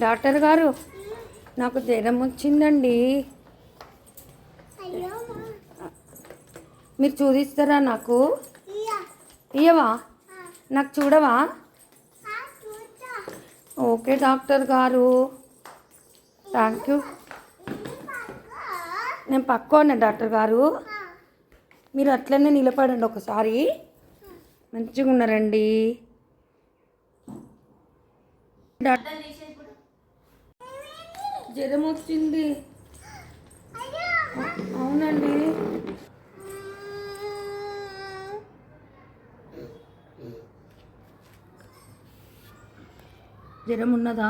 Doctor గారు, నాకు జ్వరం వచ్చిందండి. మీరు చూదిస్తారా నాకు? ఇయ్యవా? నాకు చూడవా? ఓకే డాక్టర్ గారు, థ్యాంక్ యూ. నేను పక్కోనే డాక్టర్ గారు, మీరు అట్లనే నిలబడండి ఒకసారి. మంచిగా ఉన్నారండి డాక్టర్. జ్వరం వచ్చింది. అవునండి. జ్వరం ఉన్నదా?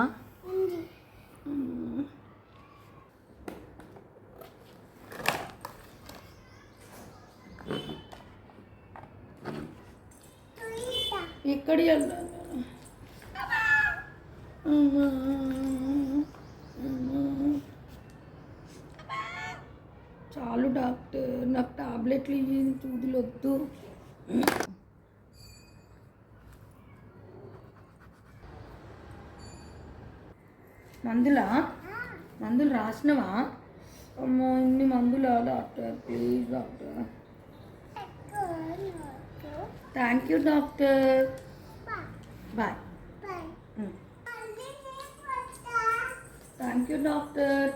ఎక్కడి చాలు డాక్టర్, నాకు టాబ్లెట్లు ఇవ్వండి, చూదులు వద్దు. మందులు రాసినవా? అమ్మో, ఇన్ని మందులా doctor? Please doctor. Thank you doctor. Bye. Thank you doctor.